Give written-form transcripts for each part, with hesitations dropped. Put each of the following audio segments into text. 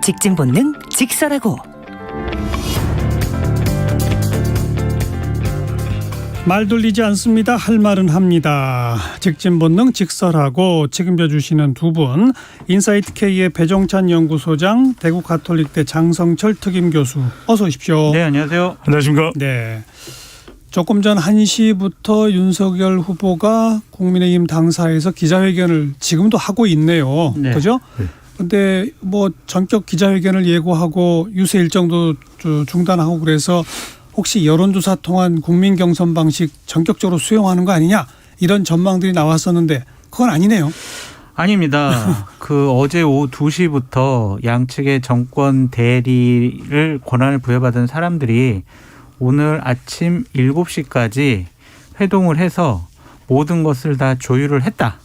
직진 본능 직설하고. 말 돌리지 않습니다. 할 말은 합니다. 직진 본능 직설하고 책임져 주시는 두 분, 인사이트 K의 배종찬 연구소장, 대구 가톨릭대 장성철 특임 교수, 어서 오십시오. 네, 안녕하세요. 안녕하십니까. 네. 조금 전 1시부터 윤석열 후보가 국민의힘 당사에서 기자회견을 지금도 하고 있네요. 네. 그죠? 근데 뭐 전격 기자회견을 예고하고 유세 일정도 중단하고 그래서 혹시 여론조사 통한 국민 경선 방식 전격적으로 수용하는 거 아니냐 이런 전망들이 나왔었는데 그건 아니네요. 아닙니다. 어제 오후 2시부터 양측의 정권 대리를 권한을 부여받은 사람들이 오늘 아침 7시까지 회동을 해서 모든 것을 다 조율을 했다.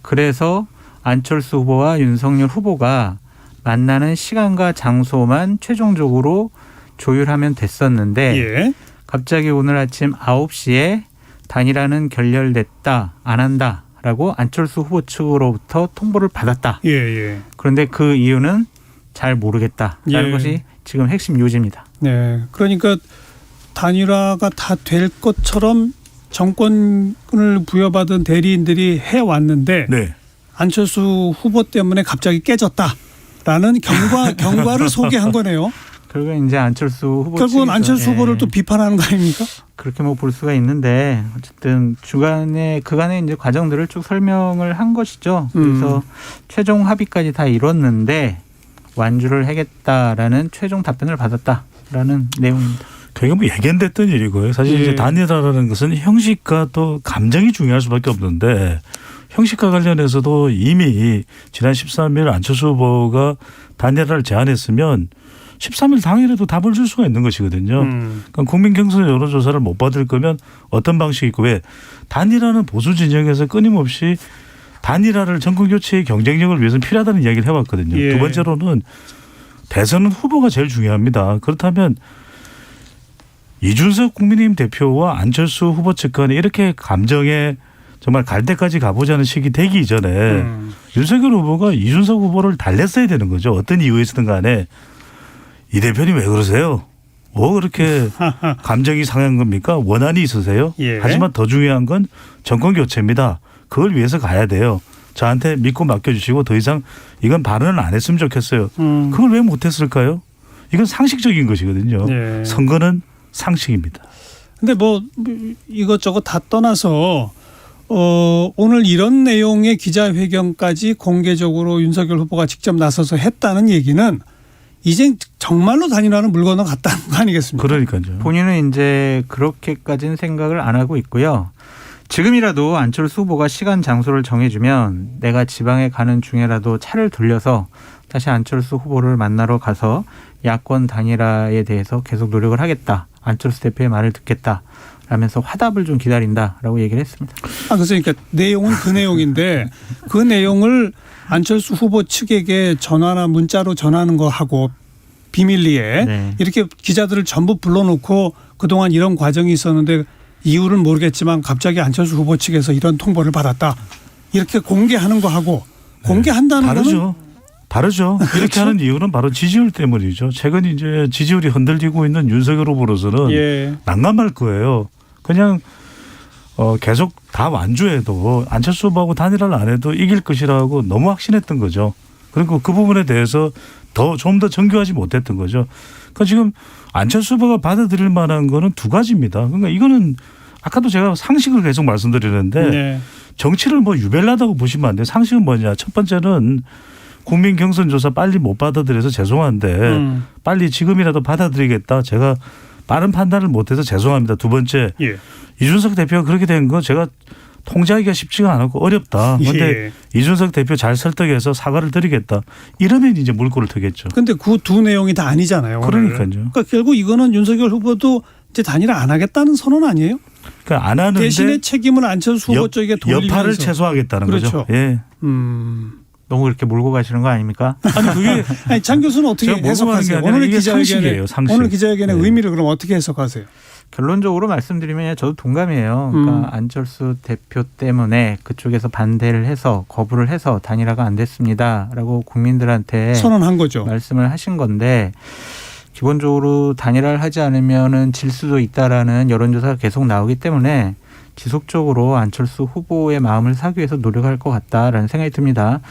그래서 안철수 후보와 윤석열 후보가 만나는 시간과 장소만 최종적으로 조율하면 됐었는데 예. 갑자기 오늘 아침 9시에 단일화는 결렬됐다, 안 한다라고 안철수 후보 측으로부터 통보를 받았다. 예. 그런데 그 이유는 잘 모르겠다라는 예. 것이 지금 핵심 요지입니다. 네. 그러니까 단일화가 다 될 것처럼 정권을 부여받은 대리인들이 해왔는데 네. 안철수 후보 때문에 갑자기 깨졌다라는 경과를 소개한 거네요. 결국은 이제 안철수 후보 결국은 측에서, 안철수 후보를 또 비판하는 거 아닙니까? 그렇게 뭐 볼 수가 있는데 어쨌든 그간의 이제 과정들을 쭉 설명을 한 것이죠. 그래서 최종 합의까지 다 이뤘는데 완주를 하겠다라는 최종 답변을 받았다라는 내용입니다. 그게 뭐 예견됐던 일이고요. 사실 예. 이제 단일화라는 것은 형식과 또 감정이 중요할 수밖에 없는데 형식과 관련해서도 이미 지난 13일 안철수 후보가 단일화를 제안했으면 13일 당일에도 답을 줄 수가 있는 것이거든요. 그러니까 국민 경선 여론조사를 못 받을 거면 어떤 방식이 있고 왜 단일화는 보수 진영에서 끊임없이 단일화를 정권 교체의 경쟁력을 위해서는 필요하다는 이야기를 해왔거든요. 예. 두 번째로는 대선은 후보가 제일 중요합니다. 그렇다면 이준석 국민의힘 대표와 안철수 후보 측 간에 이렇게 감정에 정말 갈 때까지 가보자는 식이 되기 이전에 윤석열 후보가 이준석 후보를 달랬어야 되는 거죠. 어떤 이유에서든 간에 이 대표님 왜 그러세요? 뭐 그렇게 감정이 상한 겁니까? 원한이 있으세요? 예. 하지만 더 중요한 건 정권 교체입니다. 그걸 위해서 가야 돼요. 저한테 믿고 맡겨주시고 더 이상 이건 발언을 안 했으면 좋겠어요. 그걸 왜 못했을까요? 이건 상식적인 것이거든요. 예. 선거는 상식입니다. 근데 뭐 이것저것 다 떠나서 오늘 이런 내용의 기자회견까지 공개적으로 윤석열 후보가 직접 나서서 했다는 얘기는 이제 정말로 단일화는 물 건너갔다는 거 아니겠습니까? 그러니까요. 본인은 이제 그렇게까지는 생각을 안 하고 있고요. 지금이라도 안철수 후보가 시간 장소를 정해주면 내가 지방에 가는 중에라도 차를 돌려서 다시 안철수 후보를 만나러 가서 야권 단일화에 대해서 계속 노력을 하겠다. 안철수 대표의 말을 듣겠다. 라면서 화답을 좀 기다린다라고 얘기를 했습니다. 그러니까 내용은 그 내용인데 그 내용을 안철수 후보 측에게 전화나 문자로 전하는 거 하고 비밀리에 네. 이렇게 기자들을 전부 불러놓고 그동안 이런 과정이 있었는데 이유는 모르겠지만 갑자기 안철수 후보 측에서 이런 통보를 받았다. 이렇게 공개하는 거 하고 공개한다는 거는 다르죠. 이렇게 그렇죠? 하는 이유는 바로 지지율 때문이죠. 최근 이제 지지율이 흔들리고 있는 윤석열 후보로서는 예. 난감할 거예요. 그냥 계속 다 완주해도 안철수 후보하고 단일화를 안 해도 이길 것이라고 너무 확신했던 거죠. 그리고 그 부분에 대해서 좀 더 정교하지 못했던 거죠. 그러니까 지금 안철수 후보가 받아들일 만한 거는 두 가지입니다. 그러니까 이거는 아까도 제가 상식을 계속 말씀드리는데 네. 정치를 뭐 유별나다고 보시면 안 돼요. 상식은 뭐냐. 첫 번째는 국민 경선조사 빨리 못 받아들여서 죄송한데 빨리 지금이라도 받아들이겠다. 제가 빠른 판단을 못해서 죄송합니다. 두 번째 예. 이준석 대표가 그렇게 된 거 제가 통제하기가 쉽지가 않고 어렵다. 그런데 예. 이준석 대표 잘 설득해서 사과를 드리겠다. 이러면 이제 물꼬를 트겠죠. 근데 그 두 내용이 다 아니잖아요. 오늘. 그러니까요. 그러니까 결국 이거는 윤석열 후보도 이제 단일화 안 하겠다는 선언 아니에요? 그러니까 안 하는데 대신에 책임을 안철수 후보 쪽에 돌리면서. 여파를 최소화하겠다는 그렇죠. 거죠. 예. 너무 그렇게 몰고 가시는 거 아닙니까? 아니 그게 아니, 장 교수는 어떻게 제가 몰고 가는 게 해석하세요? 아니라 이게 상식이에요. 상식. 오늘 기자회견의 네. 의미를 그럼 어떻게 해석하세요? 결론적으로 말씀드리면 저도 동감이에요. 그러니까 안철수 대표 때문에 그쪽에서 반대를 해서 거부를 해서 단일화가 안 됐습니다라고 국민들한테 선언한 거죠. 말씀을 하신 건데 기본적으로 단일화를 하지 않으면은 질 수도 있다라는 여론조사가 계속 나오기 때문에 지속적으로 안철수 후보의 마음을 사기 위해서 노력할 것 같다라는 생각이 듭니다.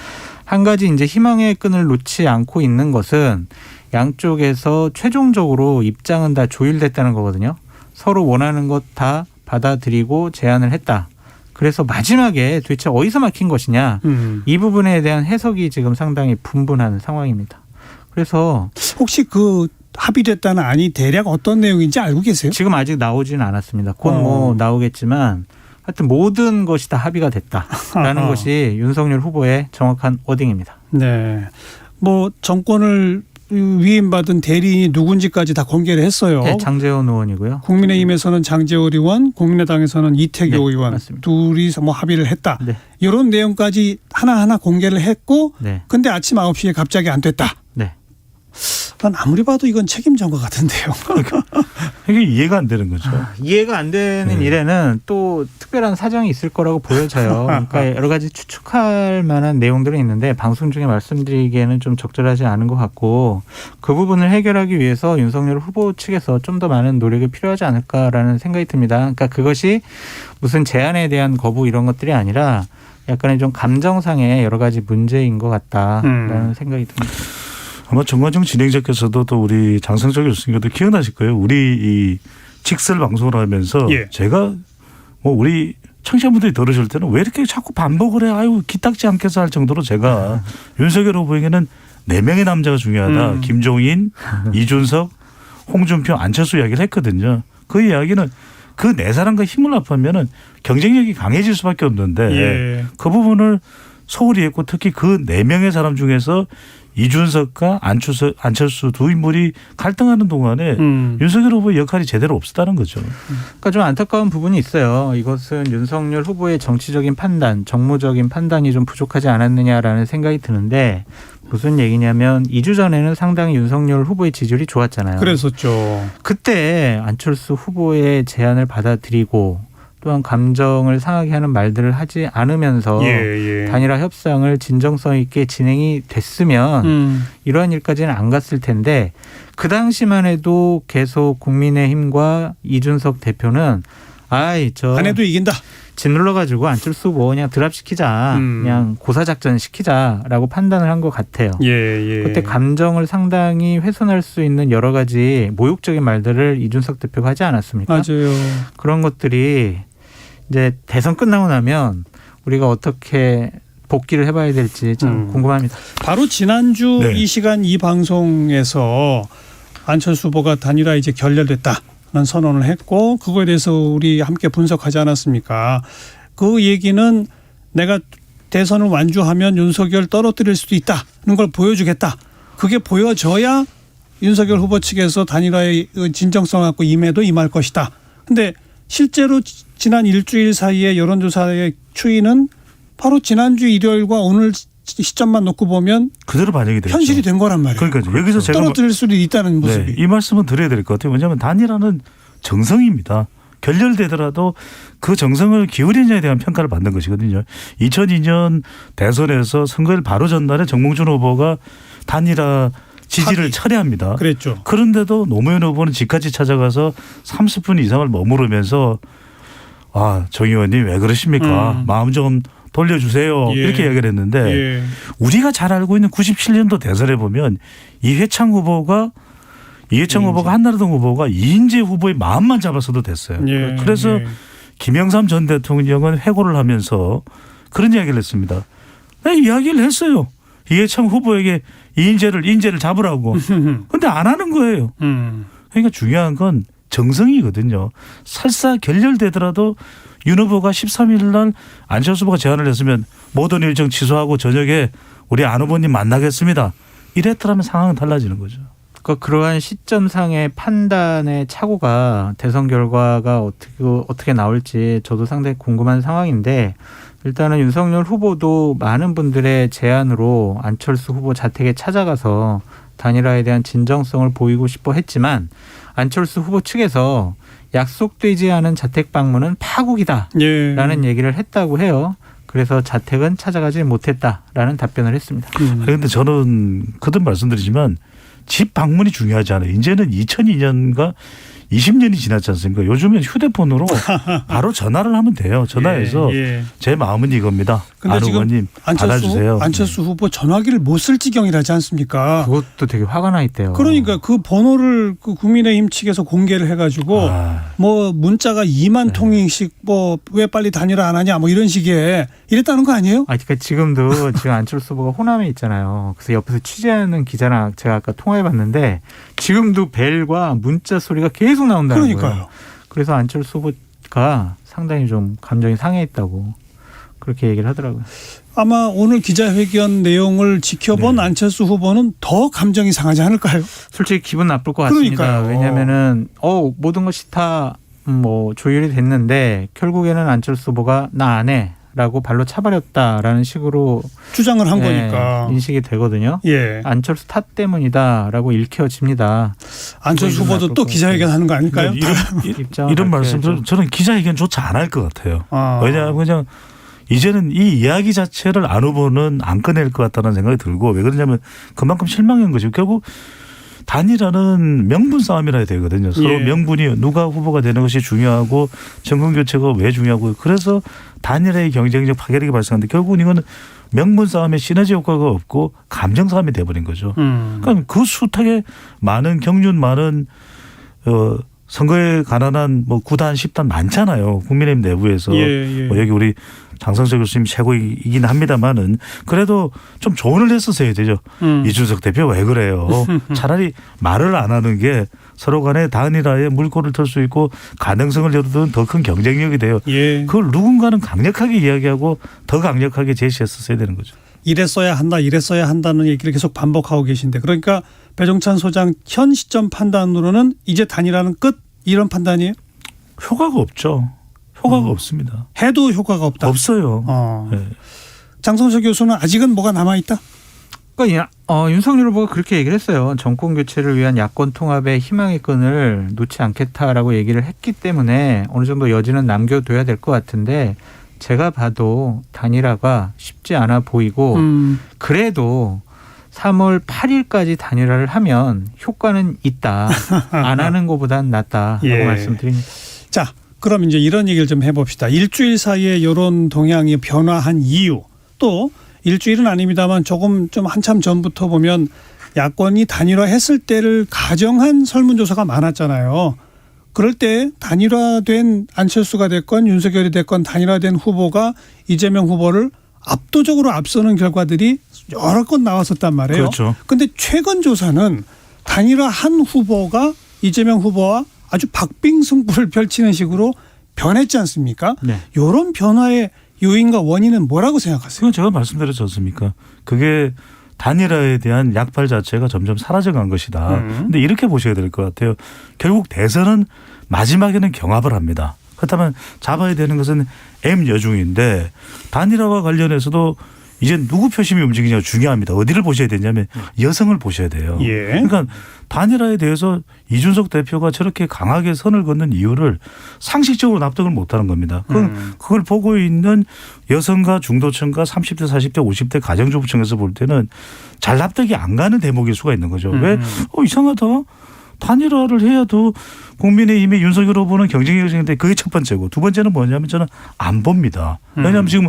한 가지 이제 희망의 끈을 놓지 않고 있는 것은 양쪽에서 최종적으로 입장은 다 조율됐다는 거거든요. 서로 원하는 것 다 받아들이고 제안을 했다. 그래서 마지막에 도대체 어디서 막힌 것이냐. 이 부분에 대한 해석이 지금 상당히 분분한 상황입니다. 그래서 혹시 그 합의됐다는 안이 대략 어떤 내용인지 알고 계세요? 지금 아직 나오지는 않았습니다. 곧 뭐 나오겠지만 하여튼 모든 것이 다 합의가 됐다라는 것이 윤석열 후보의 정확한 워딩입니다. 네. 뭐 정권을 위임받은 대리인이 누군지까지 다 공개를 했어요. 네, 장제원 의원이고요. 국민의힘에서는 장제원 의원, 국민의당에서는 이태규 네, 의원 맞습니다. 둘이서 뭐 합의를 했다. 네. 이런 내용까지 하나하나 공개를 했고 네. 근데 아침 9시에 갑자기 안 됐다. 네. 난 아무리 봐도 이건 책임전 것 같은데요. 이게 이해가 안 되는 거죠. 이해가 안 되는 일에는 또 특별한 사정이 있을 거라고 보여져요. 그러니까 여러 가지 추측할 만한 내용들은 있는데 방송 중에 말씀드리기에는 좀 적절하지 않은 것 같고 그 부분을 해결하기 위해서 윤석열 후보 측에서 좀 더 많은 노력이 필요하지 않을까라는 생각이 듭니다. 그러니까 그것이 무슨 제안에 대한 거부 이런 것들이 아니라 약간의 좀 감정상의 여러 가지 문제인 것 같다라는 생각이 듭니다. 아마 정관정 진행자께서도 또 우리 장성철 교수님께도 기억나실 거예요. 우리 이 직설 방송을 하면서 예. 제가 뭐 우리 청취자분들이 들으실 때는 왜 이렇게 자꾸 반복을 해? 아유 기딱지 않겠어 할 정도로 제가 윤석열 후보에게는 4명의 남자가 중요하다. 김종인, 이준석, 홍준표, 안철수 이야기를 했거든요. 그 이야기는 그 4사람과 힘을 합하면은 경쟁력이 강해질 수밖에 없는데 예. 그 부분을 소홀히 했고 특히 그 4명의 사람 중에서 이준석과 안철수 두 인물이 갈등하는 동안에 윤석열 후보의 역할이 제대로 없었다는 거죠. 그러니까 좀 안타까운 부분이 있어요. 이것은 윤석열 후보의 정치적인 판단, 정무적인 판단이 좀 부족하지 않았느냐라는 생각이 드는데 무슨 얘기냐면 2주 전에는 상당히 윤석열 후보의 지지율이 좋았잖아요. 그랬었죠. 그때 안철수 후보의 제안을 받아들이고 또한 감정을 상하게 하는 말들을 하지 않으면서 예. 단일화 협상을 진정성 있게 진행이 됐으면 이러한 일까지는 안 갔을 텐데 그 당시만 해도 계속 국민의힘과 이준석 대표는 안 해도 이긴다. 짓눌러가지고 안철수 후보 그냥 드랍시키자. 그냥 고사작전 시키자라고 판단을 한 것 같아요. 예. 그때 감정을 상당히 훼손할 수 있는 여러 가지 모욕적인 말들을 이준석 대표가 하지 않았습니까? 맞아요. 그런 것들이 이제 대선 끝나고 나면 우리가 어떻게 복귀를 해봐야 될지 참 궁금합니다. 바로 지난주 네. 이 시간 이 방송에서 안철수 후보가 단일화 이제 결렬됐다는 선언을 했고 그거에 대해서 우리 함께 분석하지 않았습니까? 그 얘기는 내가 대선을 완주하면 윤석열 떨어뜨릴 수도 있다는 걸 보여주겠다. 그게 보여져야 윤석열 후보 측에서 단일화의 진정성 갖고 임해도 임할 것이다. 근데 실제로 지난 일주일 사이에 여론조사의 추이는 바로 지난주 일요일과 오늘 시점만 놓고 보면 그대로 반영이 되죠. 현실이 된 거란 말이에요. 그러니까 여기서 제가 떨어뜨릴 수도 있다는 모습이. 이 말씀은 드려야 될 것 같아요. 왜냐하면 단일화는 정성입니다. 결렬되더라도 그 정성을 기울이냐에 대한 평가를 받는 것이거든요. 2002년 대선에서 선거일 바로 전날에 정몽준 후보가 단일화 지지를 철회합니다. 그랬죠. 그런데도 노무현 후보는 집까지 찾아가서 30분 이상을 머무르면서 정 의원님 왜 그러십니까? 마음 좀 돌려주세요. 예. 이렇게 이야기를 했는데 예. 우리가 잘 알고 있는 97년도 대선에 보면 이해창 후보가 한나라당 후보가 이인재 후보의 마음만 잡았어도 됐어요. 예. 그래서 김영삼 전 대통령은 회고를 하면서 그런 이야기를 했습니다. 이야기를 했어요. 이해창 후보에게 인재를 잡으라고. 근데 안 하는 거예요. 그러니까 중요한 건 정성이거든요. 설사 결렬되더라도 윤 후보가 13일 날 안철수 후보가 제안을 했으면 모든 일정 취소하고 저녁에 우리 안 후보님 만나겠습니다. 이랬더라면 상황은 달라지는 거죠. 그러니까 그러한 시점상의 판단의 착오가 대선 결과가 어떻게 나올지 저도 상당히 궁금한 상황인데 일단은 윤석열 후보도 많은 분들의 제안으로 안철수 후보 자택에 찾아가서 단일화에 대한 진정성을 보이고 싶어 했지만 안철수 후보 측에서 약속되지 않은 자택 방문은 파국이다라는 예. 얘기를 했다고 해요. 그래서 자택은 찾아가지 못했다라는 답변을 했습니다. 그런데 저는 거듭 말씀드리지만 집 방문이 중요하지 않아요. 이제는 2002년과 20년이 지났지 않습니까? 요즘엔 휴대폰으로 바로 전화를 하면 돼요. 전화해서 예. 제 마음은 이겁니다. 근데 안 지금 의원님 받아주세요. 안철수 후보 전화기를 못 쓸 지경이라지 않습니까? 그것도 되게 화가 나 있대요. 그러니까 그 번호를 그 국민의힘 측에서 공개를 해가지고 뭐 문자가 2만 통씩 뭐 왜 빨리 단일화 안 하냐 뭐 이런 식의 이랬다는 거 아니에요? 그러니까 지금도 지금 안철수 후보가 호남에 있잖아요. 그래서 옆에서 취재하는 기자랑 제가 아까 통화해봤는데 지금도 벨과 문자 소리가 계속 나온다는 그러니까요. 거예요. 그래서 안철수 후보가 상당히 좀 감정이 상해있다고 그렇게 얘기를 하더라고요. 아마 오늘 기자회견 내용을 지켜본 네. 안철수 후보는 더 감정이 상하지 않을까요? 솔직히 기분 나쁠 것 같습니다. 그러니까요. 왜냐하면은 모든 것이 다 뭐 조율이 됐는데 결국에는 안철수 후보가 나 안 해라고 발로 차버렸다라는 식으로 주장을 한 거니까. 인식이 되거든요. 예. 안철수 탓 때문이다라고 읽혀집니다. 안철수 후보도 또 기자회견 하는 거 아닐까요? 이런 말씀을 저는 기자회견조차 안 할 것 같아요. 왜냐하면 그냥 이제는 이 이야기 자체를 안 후보는 안 꺼낼 것 같다는 생각이 들고 왜 그러냐면 그만큼 실망한 거죠. 결국 단일화는 명분 싸움이라 해야 되거든요. 서로 예. 명분이 누가 후보가 되는 것이 중요하고 정권 교체가 왜 중요하고 그래서 단일화의 경쟁적 파괴력이 발생하는데 결국은 이거는 명분 싸움에 시너지 효과가 없고 감정 싸움이 돼버린 거죠. 그러니까 그 숱하게 많은 경륜 많은 선거에 관한 뭐 9단 10단 많잖아요. 국민의힘 내부에서 예. 뭐 여기 우리 장성철 교수님 최고이긴 합니다만은 그래도 좀 조언을 했었어야 되죠. 이준석 대표 왜 그래요? 차라리 말을 안 하는 게 서로 간에 단일화에 물꼬를 틀 수 있고 가능성을 열어두는 더 큰 경쟁력이 돼요. 예. 그걸 누군가는 강력하게 이야기하고 더 강력하게 제시했었어야 되는 거죠. 이랬어야 한다, 이랬어야 한다는 얘기를 계속 반복하고 계신데 그러니까 배종찬 소장 현 시점 판단으로는 이제 단일화는 끝 이런 판단이에요? 효과가 없죠. 효과가 없습니다. 해도 효과가 없다. 없어요. 네. 장성철 교수는 아직은 뭐가 남아있다? 그러니까 윤석열 후보가 그렇게 얘기를 했어요. 정권 교체를 위한 야권 통합의 희망의 끈을 놓지 않겠다라고 얘기를 했기 때문에 어느 정도 여지는 남겨둬야 될 것 같은데 제가 봐도 단일화가 쉽지 않아 보이고 그래도 3월 8일까지 단일화를 하면 효과는 있다. 안 하는 것보단 낫다라고 예. 말씀드립니다. 자, 그럼 이제 이런 얘기를 좀 해봅시다. 일주일 사이에 여론 동향이 변화한 이유 또 일주일은 아닙니다만 조금 좀 한참 전부터 보면 야권이 단일화했을 때를 가정한 설문조사가 많았잖아요. 그럴 때 단일화된 안철수가 됐건 윤석열이 됐건 단일화된 후보가 이재명 후보를 압도적으로 앞서는 결과들이 여러 건 나왔었단 말이에요. 그렇죠. 그런데 최근 조사는 단일화한 후보가 이재명 후보와 아주 박빙승부를 펼치는 식으로 변했지 않습니까? 네. 이런 변화의 요인과 원인은 뭐라고 생각하세요? 그건 제가 말씀드렸지 않습니까? 그게 단일화에 대한 약발 자체가 점점 사라져간 것이다. 그런데 이렇게 보셔야 될 것 같아요. 결국 대선은 마지막에는 경합을 합니다. 그렇다면 잡아야 되는 것은 M여중인데 단일화와 관련해서도 이제 누구 표심이 움직이냐가 중요합니다. 어디를 보셔야 되냐면 여성을 보셔야 돼요. 예. 그러니까 단일화에 대해서 이준석 대표가 저렇게 강하게 선을 긋는 이유를 상식적으로 납득을 못하는 겁니다. 그걸 보고 있는 여성과 중도층과 30대, 40대, 50대 가정주부층에서 볼 때는 잘 납득이 안 가는 대목일 수가 있는 거죠. 왜? 이상하다. 단일화를 해야 더 국민의힘의 윤석열 후보는 경쟁력이 생기는데 그게 첫 번째고 두 번째는 뭐냐면 저는 안 봅니다. 왜냐하면 지금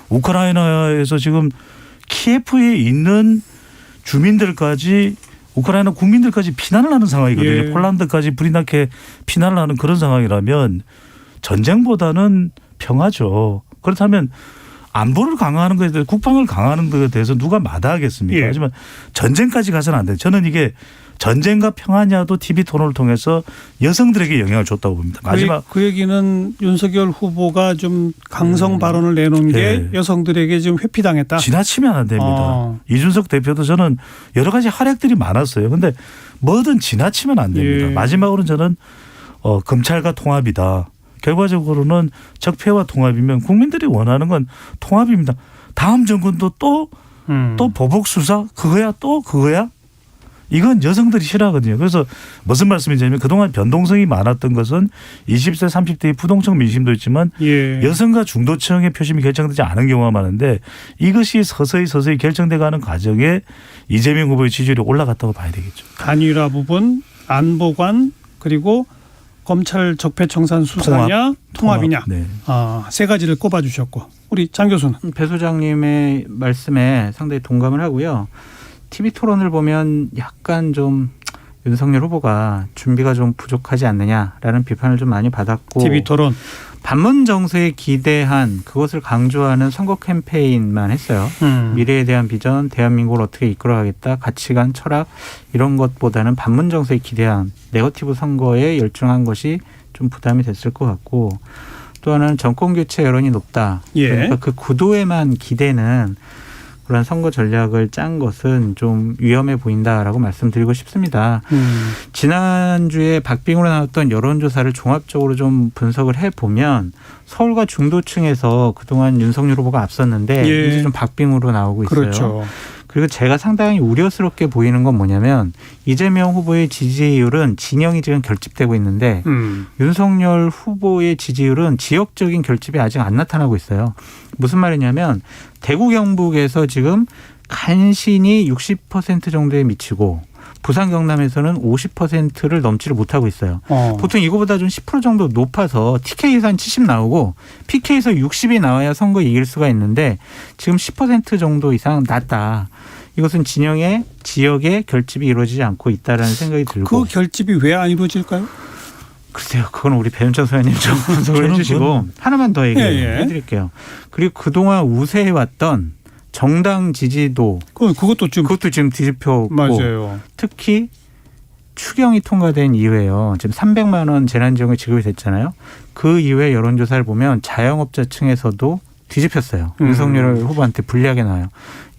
우크라이나에서 지금 키예프에 있는 주민들까지 우크라이나 국민들까지 피난을 하는 상황이거든요. 예. 폴란드까지 불이 나게 피난을 하는 그런 상황이라면 전쟁보다는 평화죠. 그렇다면 안보를 강화하는 것에 대해서 국방을 강화하는 것에 대해서 누가 마다하겠습니까? 예. 하지만 전쟁까지 가서는 안 돼요. 저는 이게 전쟁과 평화냐도 TV 토론을 통해서 여성들에게 영향을 줬다고 봅니다. 마지막 그 얘기는 윤석열 후보가 좀 강성 발언을 내놓은 게 여성들에게 좀 회피당했다. 지나치면 안 됩니다. 이준석 대표도 저는 여러 가지 활약들이 많았어요. 그런데 뭐든 지나치면 안 됩니다. 예. 마지막으로는 저는 검찰과 통합이다. 결과적으로는 적폐와 통합이면 국민들이 원하는 건 통합입니다. 다음 정권도 또 보복 수사 그거야 또 그거야. 이건 여성들이 싫어하거든요. 그래서 무슨 말씀이냐면 그동안 변동성이 많았던 것은 20세 30대의 부동층 민심도 있지만 예. 여성과 중도층의 표심이 결정되지 않은 경우가 많은데 이것이 서서히 결정돼가는 과정에 이재명 후보의 지지율이 올라갔다고 봐야 되겠죠. 단일화 부분, 안보관 그리고 검찰 적폐청산 수사냐 통합이냐 네. 세 가지를 꼽아주셨고 우리 장 교수는 배 소장님의 말씀에 상당히 동감을 하고요. TV 토론을 보면 약간 좀 윤석열 후보가 준비가 좀 부족하지 않느냐라는 비판을 좀 많이 받았고 TV 토론 반문 정서에 기대한 그것을 강조하는 선거 캠페인만 했어요. 미래에 대한 비전, 대한민국을 어떻게 이끌어가겠다, 가치관, 철학 이런 것보다는 반문 정서에 기대한 네거티브 선거에 열중한 것이 좀 부담이 됐을 것 같고 또 하나는 정권 교체 여론이 높다. 예. 그러니까 그 구도에만 기대는 그런 선거 전략을 짠 것은 좀 위험해 보인다라고 말씀드리고 싶습니다. 지난주에 박빙으로 나왔던 여론조사를 종합적으로 좀 분석을 해보면 서울과 중도층에서 그동안 윤석열 후보가 앞섰는데 예. 이제 좀 박빙으로 나오고 있어요. 그렇죠. 그리고 제가 상당히 우려스럽게 보이는 건 뭐냐면 이재명 후보의 지지율은 진영이 지금 결집되고 있는데 윤석열 후보의 지지율은 지역적인 결집이 아직 안 나타나고 있어요. 무슨 말이냐면 대구 경북에서 지금 간신히 60% 정도에 미치고 부산 경남에서는 50%를 넘지를 못하고 있어요. 보통 이거보다 좀 10% 정도 높아서 TK에서 한 70 나오고 PK에서 60이 나와야 선거 이길 수가 있는데 지금 10% 정도 이상 낮다. 이것은 진영의 지역의 결집이 이루어지지 않고 있다라는 생각이 들고. 그 결집이 왜 안 이루어질까요? 글쎄요. 그건 우리 배윤정 소장님 좀 분석을 해주시고 하나만 더 얘기해드릴게요. 그리고 그동안 우세해왔던 정당 지지도 그것도 지금 뒤집혔고 맞아요. 특히 추경이 통과된 이후에요. 지금 300만 원 재난지원금 지급이 됐잖아요. 그 이후에 여론조사를 보면 자영업자 층에서도 뒤집혔어요. 윤석열 후보한테 불리하게 나와요.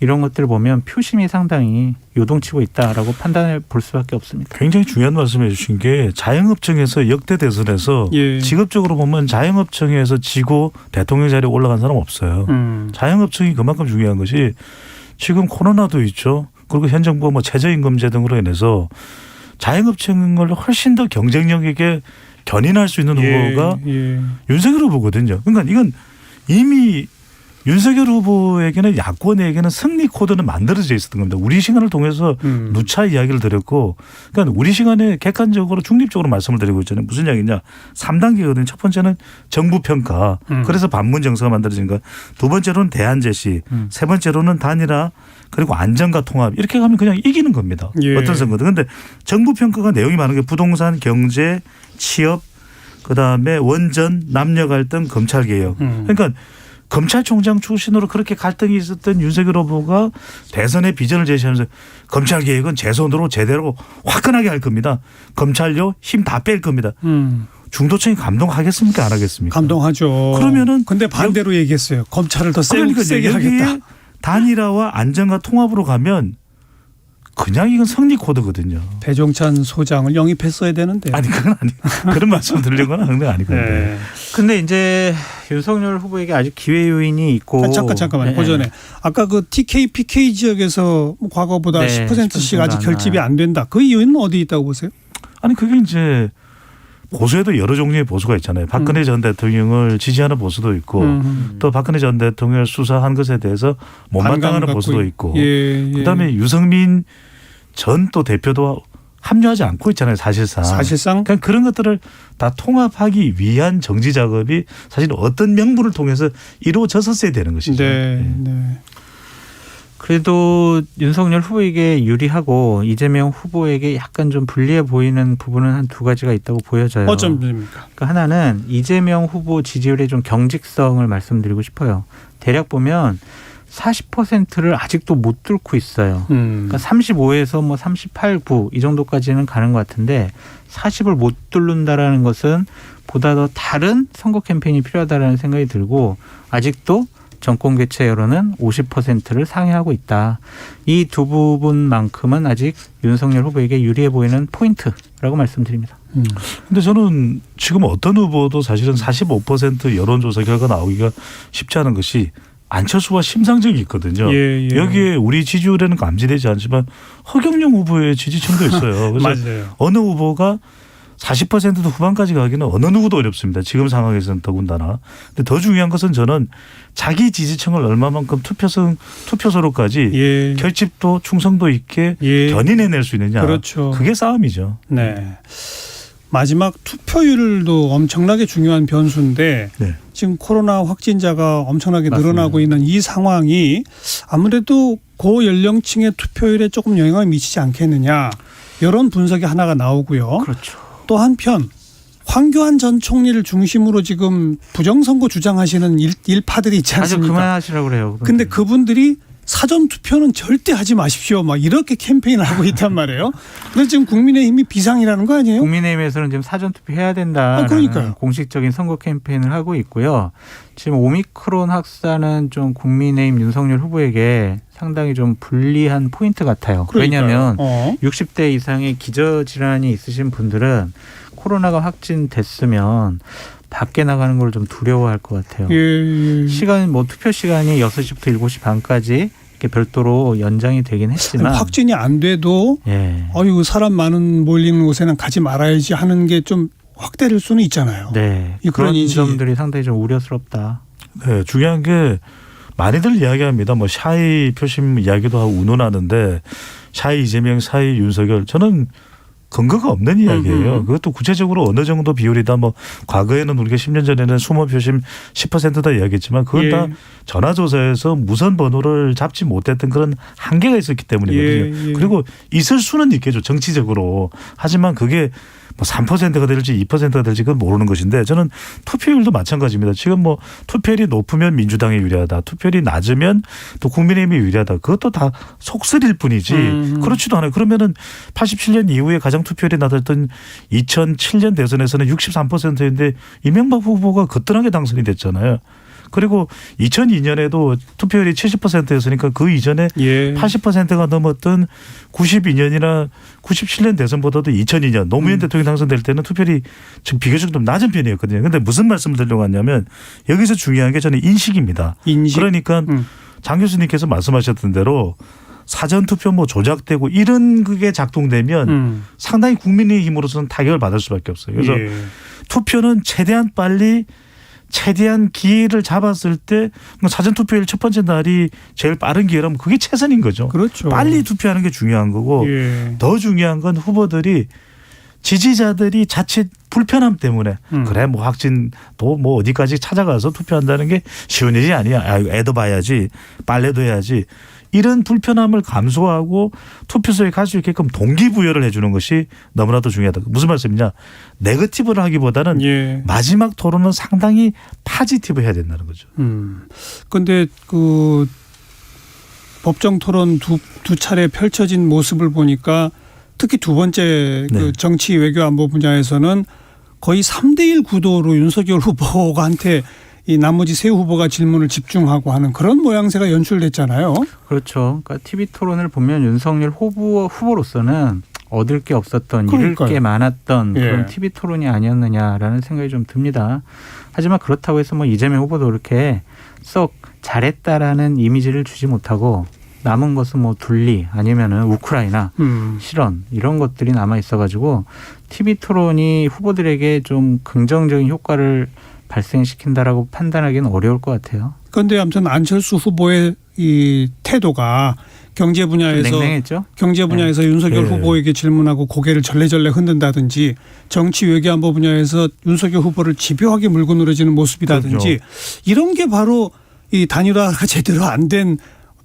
이런 것들을 보면 표심이 상당히 요동치고 있다라고 판단해 볼 수밖에 없습니다. 굉장히 중요한 말씀해 주신 게 자영업층에서 역대 대선에서 예. 직업적으로 보면 자영업층에서 지고 대통령 자리에 올라간 사람 없어요. 자영업층이 그만큼 중요한 것이 지금 코로나도 있죠. 그리고 현 정부가 뭐 최저임금제 등으로 인해서 자영업층을 훨씬 더 경쟁력 있게 견인할 수 있는 후보가 윤석열 후보거든요. 그러니까 이건 이미 윤석열 후보에게는 야권에게는 승리 코드는 만들어져 있었던 겁니다. 우리 시간을 통해서 누차 이야기를 드렸고 그러니까 우리 시간에 객관적으로 중립적으로 말씀을 드리고 있잖아요. 무슨 이야기냐. 3단계거든요. 첫 번째는 정부 평가. 그래서 반문 정서가 만들어진 것. 두 번째로는 대안 제시. 세 번째로는 단일화. 그리고 안정과 통합. 이렇게 가면 그냥 이기는 겁니다. 예. 어떤 선거든. 그런데 정부 평가가 내용이 많은 게 부동산, 경제, 취업, 그다음에 원전, 남녀 갈등, 검찰 개혁. 그러니까 검찰총장 출신으로 그렇게 갈등이 있었던 윤석열 후보가 대선의 비전을 제시하면서 검찰 개혁은 제 손으로 제대로 화끈하게 할 겁니다. 검찰요 힘 다 뺄 겁니다. 중도층이 감동하겠습니까? 안 하겠습니까? 감동하죠. 그러면은 근데 반대로 얘기했어요. 검찰을 더 그러니까 세게 여기에 하겠다. 단일화와 안정과 통합으로 가면 그냥 이건 승리 코드거든요. 배종찬 소장을 영입했어야 되는데. 아니 그건 아니. 그런 말씀 드리려고는 하는 건 아니거든요. 네. 근데 이제 윤석열 후보에게 아직 기회 요인이 있고. 잠깐만요. 네. 그 전에 아까 그 TK, PK 지역에서 과거보다 네, 10%씩 아직 10% 결집이 안 된다. 그 이유는 어디 있다고 보세요? 아니 그게 이제 보수에도 여러 종류의 보수가 있잖아요. 박근혜 전 대통령을 지지하는 보수도 있고 또 박근혜 전 대통령을 수사한 것에 대해서 못마땅하는 보수도 있고 그다음에 유승민 전 또 대표도 합류하지 않고 있잖아요. 사실상. 그러니까 그런 것들을 다 통합하기 위한 정치 작업이 사실 어떤 명분을 통해서 이루어졌었어야 되는 것이죠. 네. 그래도 윤석열 후보에게 유리하고 이재명 후보에게 약간 좀 불리해 보이는 부분은 한 두 가지가 있다고 보여져요. 어쩜 됩니까? 그러니까 하나는 이재명 후보 지지율의 좀 경직성을 말씀드리고 싶어요. 대략 보면 40%를 아직도 못 뚫고 있어요. 그러니까 35에서 뭐 38, 9 이 정도까지는 가는 것 같은데 40을 못 뚫는다라는 것은 보다 더 다른 선거 캠페인이 필요하다라는 생각이 들고 아직도 정권 교체 여론은 50%를 상회하고 있다. 이 두 부분만큼은 아직 윤석열 후보에게 유리해 보이는 포인트라고 말씀드립니다. 근데 저는 지금 어떤 후보도 사실은 45% 여론조사 결과 나오기가 쉽지 않은 것이 안철수와 심상정이 있거든요. 예, 예. 여기에 우리 지지율에는 감지되지 않지만 허경영 후보의 지지층도 있어요. 그래서 맞아요. 어느 후보가 40%도 후반까지 가기는 어느 누구도 어렵습니다. 지금 상황에서는 더군다나. 근데 더 중요한 것은 저는 자기 지지층을 얼마만큼 투표소로까지 예. 결집도 충성도 있게 예. 견인해낼 수 있느냐. 그렇죠. 그게 싸움이죠. 네. 마지막 투표율도 엄청나게 중요한 변수인데 네. 지금 코로나 확진자가 엄청나게 맞습니다. 늘어나고 있는 이 상황이 아무래도 고연령층의 투표율에 조금 영향을 미치지 않겠느냐 이런 분석이 하나가 나오고요. 그렇죠. 또 한편 황교안 전 총리를 중심으로 지금 부정선거 주장하시는 일파들이 있지 아주 않습니까? 그만하시라고 그래요. 근데 그분들이 사전 투표는 절대 하지 마십시오. 막 이렇게 캠페인을 하고 있단 말이에요. 그래서 지금 국민의힘이 비상이라는 거 아니에요? 국민의힘에서는 지금 사전 투표해야 된다라는 그러니까요. 공식적인 선거 캠페인을 하고 있고요. 지금 오미크론 확산은 좀 국민의힘 윤석열 후보에게 상당히 좀 불리한 포인트 같아요. 그러니까요. 왜냐하면 60대 이상의 기저질환이 있으신 분들은 코로나가 확진됐으면 밖에 나가는 걸 좀 두려워할 것 같아요. 예. 시간 투표 시간이 6시부터 7시 반까지 이렇게 별도로 연장이 되긴 했지만 확진이 안 돼도 예. 어유 사람 많은 몰리는 곳에는 가지 말아야지 하는 게 좀 확대될 수는 있잖아요. 네. 이 그런 그런 점들이 상당히 좀 우려스럽다. 네, 중요한 게 많이들 이야기합니다. 뭐 샤이 표심 이야기도 하고 운운하는데 샤이 이재명, 샤이 윤석열 저는 근거가 없는 이야기예요. 그것도 구체적으로 어느 정도 비율이다. 뭐 과거에는 우리가 10년 전에는 수모 표심 10%다 이야기했지만 그건 예. 다 전화조사에서 무선 번호를 잡지 못했던 그런 한계가 있었기 때문이거든요. 예, 예. 그리고 있을 수는 있겠죠. 정치적으로. 하지만 그게 뭐 3%가 될지 2%가 될지 그건 모르는 것인데 저는 투표율도 마찬가지입니다. 지금 뭐 투표율이 높으면 민주당이 유리하다. 투표율이 낮으면 또 국민의힘이 유리하다. 그것도 다 속설일 뿐이지 그렇지도 않아요. 그러면은 87년 이후에 가장 투표율이 낮았던 2007년 대선에서는 63%인데 이명박 후보가 거뜬하게 당선이 됐잖아요. 그리고 2002년에도 투표율이 70%였으니까 그 이전에 예. 80%가 넘었던 92년이나 97년 대선보다도 2002년 노무현 대통령 당선될 때는 투표율이 좀 비교적 좀 낮은 편이었거든요. 그런데 무슨 말씀을 드리려고 하냐면 여기서 중요한 게 저는 인식입니다. 인식. 그러니까 장 교수님께서 말씀하셨던 대로 사전투표 뭐 조작되고 이런 그게 작동되면 상당히 국민의힘으로서는 타격을 받을 수밖에 없어요. 그래서 예. 투표는 최대한 빨리 최대한 기회를 잡았을 때 사전투표일 첫 번째 날이 제일 빠른 기회라면 그게 최선인 거죠. 그렇죠. 빨리 투표하는 게 중요한 거고 예. 더 중요한 건 후보들이 지지자들이 자칫 불편함 때문에 그래 뭐 확진도 뭐 어디까지 찾아가서 투표한다는 게 쉬운 일이 아니야. 애도 봐야지 빨래도 해야지. 이런 불편함을 감수하고 투표소에 갈 수 있게끔 동기부여를 해주는 것이 너무나도 중요하다. 무슨 말씀이냐. 네거티브를 하기보다는 예. 마지막 토론은 상당히 파지티브 해야 된다는 거죠. 그런데 그 법정 토론 두 차례 펼쳐진 모습을 보니까 특히 두 번째 네. 그 정치 외교 안보 분야에서는 거의 3대1 구도로 윤석열 후보한테 이 나머지 세 후보가 질문을 집중하고 하는 그런 모양새가 연출됐잖아요. 그렇죠. 그러니까 TV 토론을 보면 윤석열 후보로서는 얻을 게 없었던 잃을 그러니까요. 게 많았던 예. 그런 TV 토론이 아니었느냐라는 생각이 좀 듭니다. 하지만 그렇다고 해서 뭐 이재명 후보도 그렇게 썩 잘했다라는 이미지를 주지 못하고 남은 것은 뭐 둘리 아니면은 우크라이나 실언 이런 것들이 남아 있어가지고 TV 토론이 후보들에게 좀 긍정적인 효과를 발생시킨다라고 판단하기는 어려울 것 같아요. 그런데 아무튼 안철수 후보의 이 태도가 경제 분야에서 냉랭했죠. 윤석열 네. 후보에게 질문하고 고개를 절레절레 흔든다든지 정치 외교안보 분야에서 윤석열 후보를 집요하게 물고 늘어지는 모습이라든지 그렇죠. 이런 게 바로 이 단일화가 제대로 안 된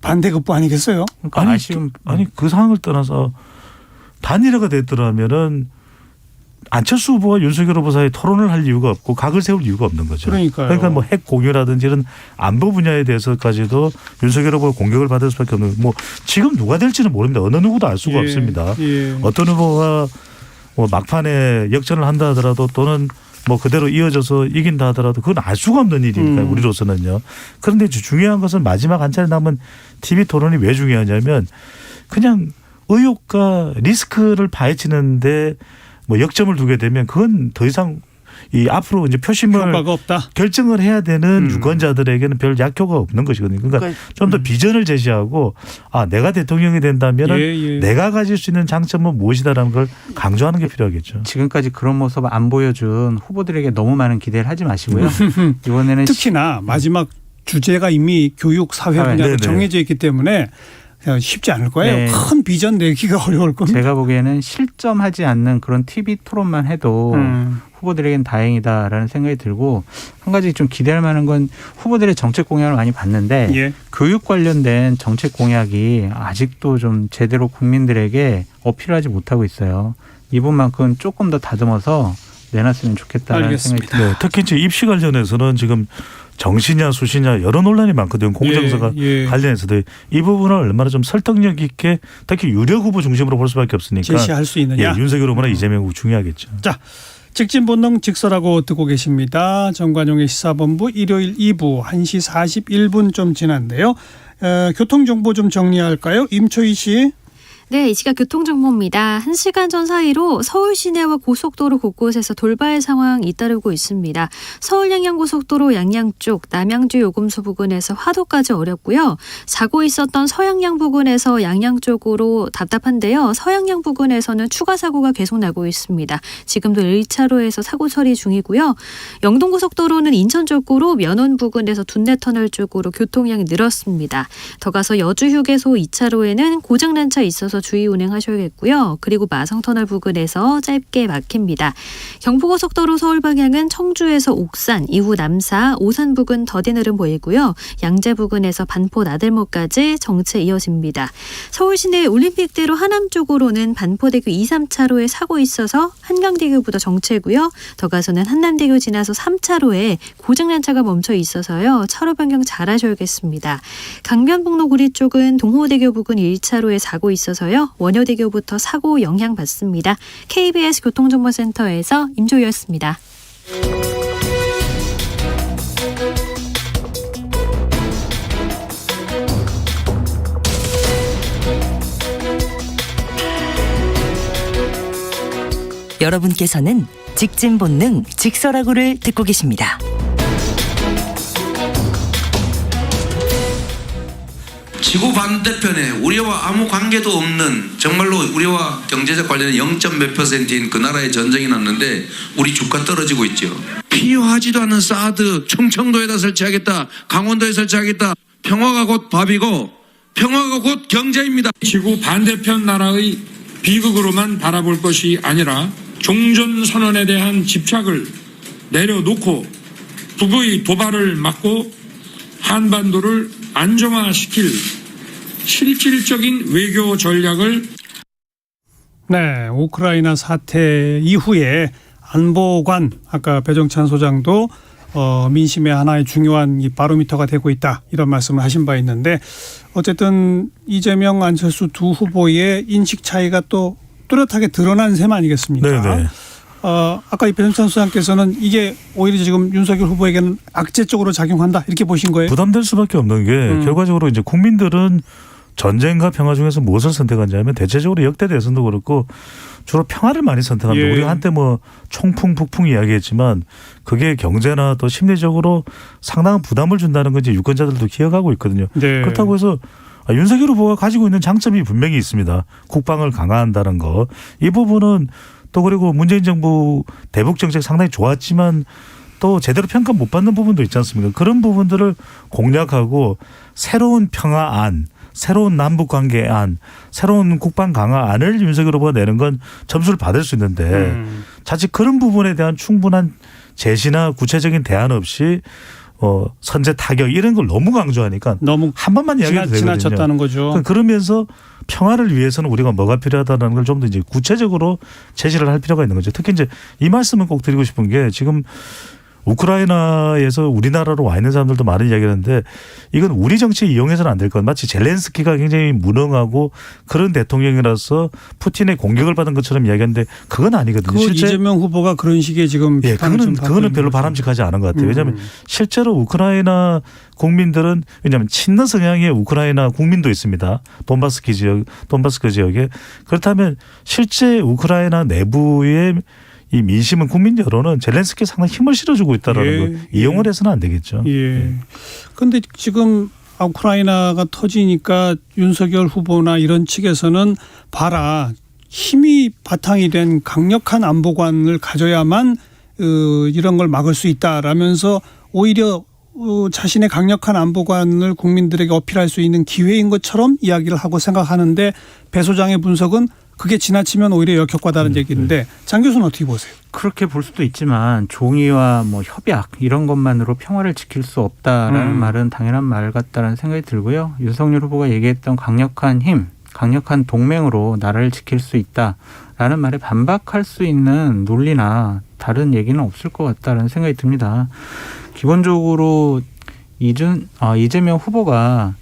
반대급부 아니겠어요? 그러니까 아쉬움. 아니 그 상황을 떠나서 단일화가 됐더라면은 안철수 후보와 윤석열 후보 사이에 토론을 할 이유가 없고 각을 세울 이유가 없는 거죠. 그러니까요. 그러니까 뭐 핵 공유라든지 이런 안보 분야에 대해서까지도 윤석열 후보가 공격을 받을 수밖에 없는. 뭐 지금 누가 될지는 모릅니다. 어느 누구도 알 수가 예, 없습니다. 예. 어떤 후보가 뭐 막판에 역전을 한다 하더라도 또는 뭐 그대로 이어져서 이긴다 하더라도 그건 알 수가 없는 일이니까 우리로서는요. 그런데 중요한 것은 마지막 한 차례 남은 TV 토론이 왜 중요하냐면 그냥 의혹과 리스크를 파헤치는데 뭐 역점을 두게 되면 그건 더 이상 이 앞으로 이제 표심을 효과가 없다. 결정을 해야 되는 유권자들에게는 별 약효가 없는 것이거든요. 그러니까 좀 더 비전을 제시하고 내가 대통령이 된다면은 내가 가질 수 있는 장점은 무엇이다라는 걸 강조하는 게 필요하겠죠. 지금까지 그런 모습 안 보여준 후보들에게 너무 많은 기대를 하지 마시고요. 이번에는 특히나 마지막 주제가 이미 교육 사회 분야로 정해져 있기 때문에 쉽지 않을 거예요. 네. 큰 비전 내기가 어려울 겁니다. 제가 보기에는 실점하지 않는 그런 TV 토론만 해도 후보들에겐 다행이다라는 생각이 들고 한 가지 좀 기대할 만한 건 후보들의 정책 공약을 많이 봤는데 교육 관련된 정책 공약이 아직도 좀 제대로 국민들에게 어필하지 못하고 있어요. 이 부분만큼 조금 더 다듬어서 내놨으면 좋겠다는 생각이 듭니다. 네, 특히 이제 입시 관련해서는 지금 정시냐 수시냐 여러 논란이 많거든요. 공정성과 관련해서도 이 부분을 얼마나 좀 설득력 있게 특히 유력 후보 중심으로 볼 수밖에 없으니까 제시할 수 있느냐. 윤석열 후보나 이재명 후보 중요하겠죠. 자, 직진본능 직설하고 듣고 계십니다. 정관용의 시사본부 일요일 2부 1시 41분 좀 지났는데요. 교통정보 좀 정리할까요? 임초희 씨. 네, 이 시각 교통정보입니다. 1시간 전 사이로 서울 시내와 고속도로 곳곳에서 돌발 상황 잇따르고 있습니다. 서울 양양고속도로 양양 쪽 남양주 요금소 부근에서 화도까지 어렵고요. 사고 있었던 서양양 부근에서 양양 쪽으로 답답한데요. 서양양 부근에서는 추가 사고가 계속 나고 있습니다. 지금도 1차로에서 사고 처리 중이고요. 영동고속도로는 인천 쪽으로 면원 부근에서 둔내터널 쪽으로 교통량이 늘었습니다. 더 가서 여주휴게소 2차로에는 고장난 차 있어서 주의 운행하셔야겠고요. 그리고 마성터널 부근에서 짧게 막힙니다. 경부고속도로 서울 방향은 청주에서 옥산, 이후 남사, 오산 부근 더딘 흐름 보이고요. 양재 부근에서 반포 나들목까지 정체 이어집니다. 서울 시내 올림픽대로 하남 쪽으로는 반포대교 2, 3차로에 사고 있어서 한강대교부터 정체고요. 더 가서는 한남대교 지나서 3차로에 고장난 차가 멈춰 있어서요. 차로 변경 잘 하셔야겠습니다. 강변북로 구리 쪽은 동호대교 부근 1차로에 사고 있어서 원효대교부터 사고 영향받습니다. KBS 교통정보센터에서 임조희였습니다. 여러분께서는 직진본능 직설하고를 듣고 계십니다. 지구 반대편에 우리와 아무 관계도 없는 정말로 우리와 경제적 관련이 0.몇 %인 그 나라에 전쟁이 났는데 우리 주가 떨어지고 있죠. 필요하지도 않은 사드 충청도에다 설치하겠다, 강원도에 설치하겠다. 평화가 곧 밥이고 평화가 곧 경제입니다. 지구 반대편 나라의 비극으로만 바라볼 것이 아니라 종전선언에 대한 집착을 내려놓고 북의 도발을 막고 한반도를 안정화시킬 실질적인 외교 전략을 우크라이나 사태 이후에 안보관 아까 배정찬 소장도 민심의 하나의 중요한 이 바로미터가 되고 있다 이런 말씀을 하신 바 있는데 어쨌든 이재명 안철수 두 후보의 인식 차이가 또 뚜렷하게 드러난 셈 아니겠습니까? 네네. 아까 이 배정찬 소장께서는 이게 오히려 지금 윤석열 후보에게는 악재적으로 작용한다 이렇게 보신 거예요? 부담될 수밖에 없는 게 결과적으로 이제 국민들은 전쟁과 평화 중에서 무엇을 선택하냐면 대체적으로 역대 대선도 그렇고 주로 평화를 많이 선택합니다. 우리가 한때 뭐 총풍 북풍 이야기했지만 그게 경제나 또 심리적으로 상당한 부담을 준다는 건 이제 유권자들도 기억하고 있거든요. 그렇다고 해서 윤석열 후보가 가지고 있는 장점이 분명히 있습니다. 국방을 강화한다는 거. 이 부분은 또 그리고 문재인 정부 대북 정책 상당히 좋았지만 또 제대로 평가 못 받는 부분도 있지 않습니까? 그런 부분들을 공략하고 새로운 평화안, 새로운 남북관계안, 새로운 국방 강화안을 윤석열 후보가 내는 건 점수를 받을 수 있는데 자칫 그런 부분에 대한 충분한 제시나 구체적인 대안 없이 선제 타격 이런 걸 너무 강조하니까 너무 한 번만 이야기해도 되거든요. 지나쳤다는 거죠. 그러면서 평화를 위해서는 우리가 뭐가 필요하다는 걸 좀 더 이제 구체적으로 제시를 할 필요가 있는 거죠. 특히 이제 이 말씀을 꼭 드리고 싶은 게 지금 우크라이나에서 우리나라로 와 있는 사람들도 많은 이야기를 하는데 이건 우리 정치에 이용해서는 안 될 것. 마치 젤렌스키가 굉장히 무능하고 그런 대통령이라서 푸틴의 공격을 받은 것처럼 이야기하는데 그건 아니거든요. 실제 이재명 후보가 그런 식의 지금 그거는 별로 바람직하지 않은 것 같아요. 왜냐하면 실제로 우크라이나 국민들은 왜냐하면 친러 성향의 우크라이나 국민도 있습니다. 돈바스 그 지역에. 그렇다면 실제 우크라이나 내부의 이 민심은 국민 여론은 젤렌스키에 상당히 힘을 실어주고 있다라는 거 이용을 해서는 안 되겠죠. 예. 그런데 지금 우크라이나가 터지니까 윤석열 후보나 이런 측에서는 봐라, 힘이 바탕이 된 강력한 안보관을 가져야만 이런 걸 막을 수 있다라면서 오히려 자신의 강력한 안보관을 국민들에게 어필할 수 있는 기회인 것처럼 이야기를 하고 생각하는데 배 소장의 분석은 그게 지나치면 오히려 역효과다는 얘기인데 장 교수는 어떻게 보세요? 그렇게 볼 수도 있지만 종이와 뭐 협약 이런 것만으로 평화를 지킬 수 없다라는 말은 당연한 말 같다라는 생각이 들고요. 윤석열 후보가 얘기했던 강력한 힘, 강력한 동맹으로 나라를 지킬 수 있다라는 말에 반박할 수 있는 논리나 다른 얘기는 없을 것 같다라는 생각이 듭니다. 기본적으로 이재명 후보가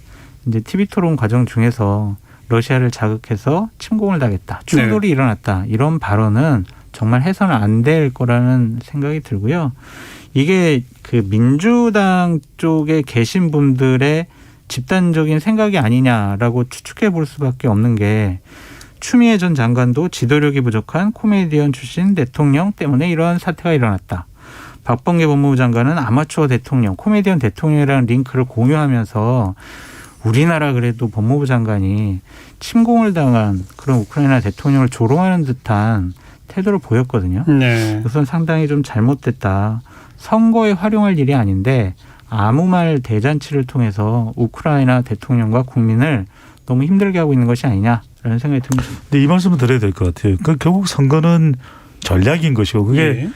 이제 TV 토론 과정 중에서 러시아를 자극해서 침공을 당했다, 충돌이 일어났다 이런 발언은 정말 해서는 안 될 거라는 생각이 들고요. 이게 그 민주당 쪽에 계신 분들의 집단적인 생각이 아니냐라고 추측해 볼 수밖에 없는 게 추미애 전 장관도 지도력이 부족한 코미디언 출신 대통령 때문에 이러한 사태가 일어났다. 박범계 법무부 장관은 아마추어 대통령, 코미디언 대통령이라는 링크를 공유하면서 우리나라 그래도 법무부 장관이 침공을 당한 그런 우크라이나 대통령을 조롱하는 듯한 태도를 보였거든요. 네. 우선 상당히 좀 잘못됐다. 선거에 활용할 일이 아닌데 아무 말 대잔치를 통해서 우크라이나 대통령과 국민을 너무 힘들게 하고 있는 것이 아니냐라는 생각이 듭니다. 근데 이 말씀을 드려야 될 것 같아요. 그 결국 선거는 전략인 것이고 그게 예.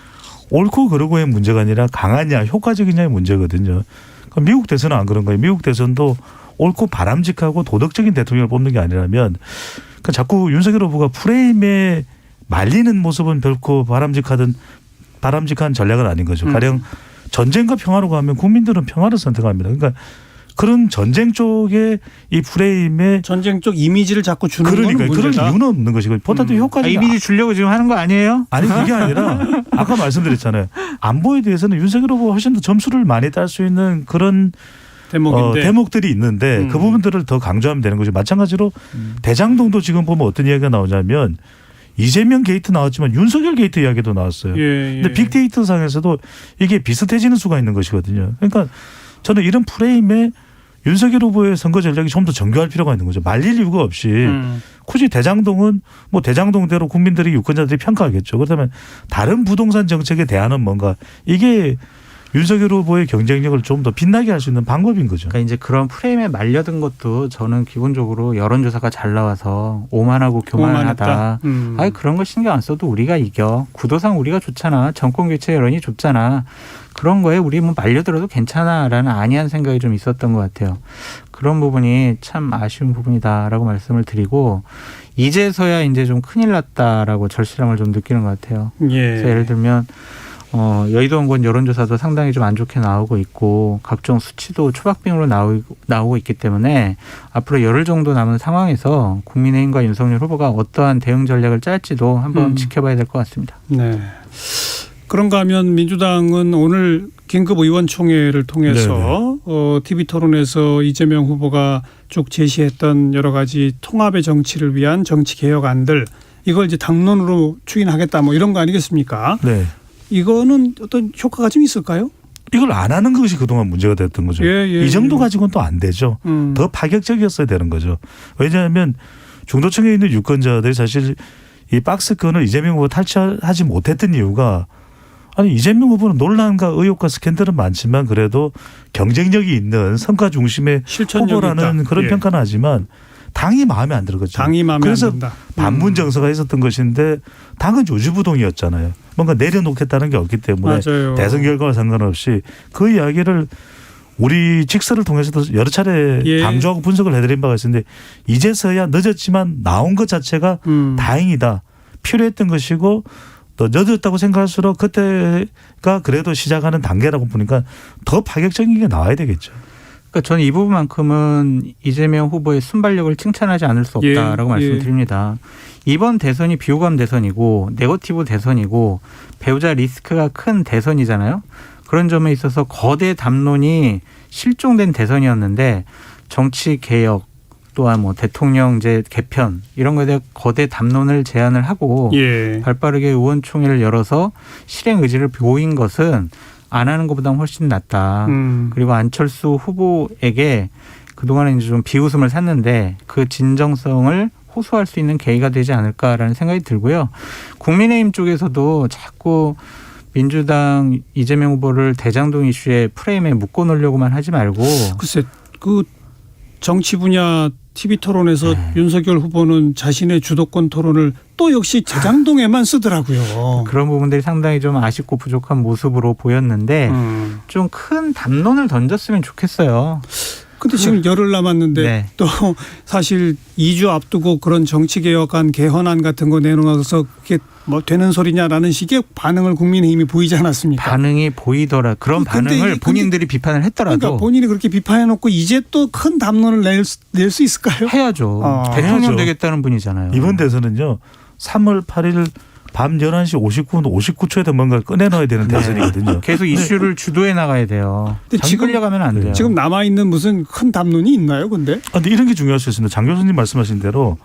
옳고 그르고의 문제가 아니라 강하냐 효과적이냐의 문제거든요. 그러니까 미국 대선은 안 그런 거예요. 미국 대선도 옳고 바람직하고 도덕적인 대통령을 뽑는 게 아니라면 그러니까 자꾸 윤석열 후보가 프레임에 말리는 모습은 결코 바람직한 전략은 아닌 거죠. 가령 전쟁과 평화로 가면 국민들은 평화를 선택합니다. 그러니까 그런 전쟁 쪽에 이 프레임에 전쟁 쪽 이미지를 자꾸 주는 그러니까 건 그런 문제다. 이유는 없는 것이고 보다도 효과적인 이미지 주려고 지금 하는 거 아니에요? 아니 그게 아니라 아까 말씀드렸잖아요. 안보에 대해서는 윤석열 후보가 훨씬 더 점수를 많이 딸 수 있는 그런 대목들이 있는데 그 부분들을 더 강조하면 되는 거죠. 마찬가지로 대장동도 지금 보면 어떤 이야기가 나오냐면 이재명 게이트 나왔지만 윤석열 게이트 이야기도 나왔어요. 근데 빅데이터 상에서도 이게 비슷해지는 수가 있는 것이거든요. 그러니까 저는 이런 프레임에 윤석열 후보의 선거 전략이 좀 더 정교할 필요가 있는 거죠. 말릴 이유가 없이 굳이 대장동은 뭐 대장동대로 국민들이 유권자들이 평가하겠죠. 그렇다면 다른 부동산 정책에 대안은 뭔가 이게 윤석열 후보의 경쟁력을 좀 더 빛나게 할 수 있는 방법인 거죠. 그러니까 이제 그런 프레임에 말려든 것도 저는 기본적으로 여론조사가 잘 나와서 오만하고 교만하다. 아니 그런 거 신경 안 써도 우리가 이겨. 구도상 우리가 좋잖아. 정권 교체 여론이 좁잖아. 그런 거에 우리 뭐 말려들어도 괜찮아라는 안이한 생각이 좀 있었던 것 같아요. 그런 부분이 참 아쉬운 부분이다라고 말씀을 드리고 이제서야 이제 좀 큰일 났다라고 절실함을 좀 느끼는 것 같아요. 그래서 예를 들면 여의도원권 여론조사도 상당히 좀 안 좋게 나오고 있고 각종 수치도 초박빙으로 나오고 있기 때문에 앞으로 열흘 정도 남은 상황에서 국민의힘과 윤석열 후보가 어떠한 대응 전략을 짤지도 한번 지켜봐야 될 것 같습니다. 네. 그런가 하면 민주당은 오늘 긴급 의원총회를 통해서 TV 토론에서 이재명 후보가 쭉 제시했던 여러 가지 통합의 정치를 위한 정치 개혁안들 이걸 이제 당론으로 추진하겠다 뭐 이런 거 아니겠습니까? 네. 이거는 어떤 효과가 좀 있을까요? 이걸 안 하는 것이 그동안 문제가 됐던 거죠. 이 정도 가지고는 또 안 되죠. 더 파격적이었어야 되는 거죠. 왜냐하면 중도층에 있는 유권자들이 사실 이 박스권을 이재명 후보가 탈취하지 못했던 이유가 아니 이재명 후보는 논란과 의혹과 스캔들은 많지만 그래도 경쟁력이 있는 성과 중심의 후보라는 있다. 그런 평가는 하지만 당이 마음에 안 들었죠. 당이 마음에 그래서 안 든다. 반문 정서가 있었던 것인데 당은 요지부동이었잖아요. 뭔가 내려놓겠다는 게 없기 때문에 맞아요. 대선 결과와 상관없이 그 이야기를 우리 직설을 통해서도 여러 차례 강조하고 분석을 해드린 바가 있는데 이제서야 늦었지만 나온 것 자체가 다행이다. 필요했던 것이고 또 늦었다고 생각할수록 그때가 그래도 시작하는 단계라고 보니까 더 파격적인 게 나와야 되겠죠. 그러니까 저는 이 부분만큼은 이재명 후보의 순발력을 칭찬하지 않을 수 없다라고 말씀드립니다. 이번 대선이 비호감 대선이고 네거티브 대선이고 배우자 리스크가 큰 대선이잖아요. 그런 점에 있어서 거대 담론이 실종된 대선이었는데 정치 개혁 또한 뭐 대통령제 개편 이런 거에 대해 거대 담론을 제안을 하고 예. 발빠르게 의원총회를 열어서 실행 의지를 보인 것은 안 하는 것보다 훨씬 낫다. 그리고 안철수 후보에게 그동안에 이제 좀 비웃음을 샀는데 그 진정성을 호소할 수 있는 계기가 되지 않을까라는 생각이 들고요. 국민의힘 쪽에서도 자꾸 민주당 이재명 후보를 대장동 이슈의 프레임에 묶어놓으려고만 하지 말고 글쎄 그 정치 분야 TV 토론에서 윤석열 후보는 자신의 주도권 토론을 또 역시 대장동에만 쓰더라고요. 그런 부분들이 상당히 좀 아쉽고 부족한 모습으로 보였는데 좀 큰 담론을 던졌으면 좋겠어요. 근데 지금 열흘 남았는데 네. 또 사실 2주 앞두고 그런 정치개혁안 개헌안 같은 거 내놓아서 그게 뭐 되는 소리냐라는 식의 반응을 국민의힘이 보이지 않았습니까? 반응이 보이더라. 그런 근데 반응을 이게 본인들이 비판을 했더라도 그러니까 본인이 그렇게 비판해놓고 이제 또 큰 담론을 낼 수 있을까요? 해야죠. 대통령 해야죠. 되겠다는 분이잖아요. 이번 대선은요. 3월 8일 밤 11시 59분 59초에 뭔가를 꺼내놔야 되는 대선이거든요. 계속 이슈를 주도해 나가야 돼요. 근데 지금 끌려가면 안 돼요. 지금 남아있는 무슨 큰 담론이 있나요 근데? 근데 이런 게 중요할 수 있습니다. 장 교수님 말씀하신 대로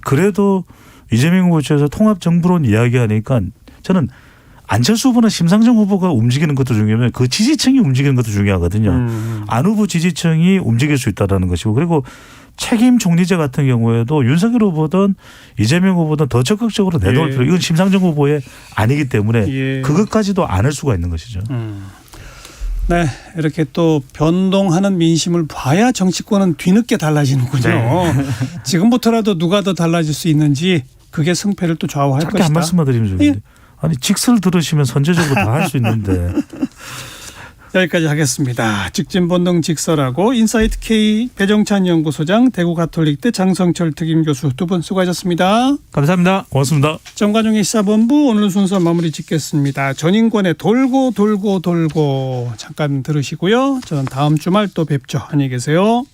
그래도 이재명 후보 측에서 통합정부론 이야기하니까 저는 안철수 후보나 심상정 후보가 움직이는 것도 중요하면 그 지지층이 움직이는 것도 중요하거든요. 안 후보 지지층이 움직일 수 있다는 것이고 그리고 책임 총리제 같은 경우에도 윤석열 후보든 이재명 후보든 더 적극적으로 내놓을 필요. 이건 심상정 후보의 아니기 때문에 그것까지도 안 할 수가 있는 것이죠. 네, 이렇게 또 변동하는 민심을 봐야 정치권은 뒤늦게 달라지는군요. 네. 지금부터라도 누가 더 달라질 수 있는지 그게 승패를 또 좌우할 짧게 것이다. 한 말씀만 드리면 좋은데. 예. 아니 직설 들으시면 선제적으로 다 할 수 있는데. 여기까지 하겠습니다. 직진본능 직설하고 인사이트 K 배정찬 연구소장 대구 가톨릭대 장성철 특임교수 두 분 수고하셨습니다. 감사합니다. 고맙습니다. 정관용의 시사본부 오늘 순서 마무리 짓겠습니다. 전인권의 돌고 돌고 돌고 잠깐 들으시고요. 저는 다음 주말 또 뵙죠. 안녕히 계세요.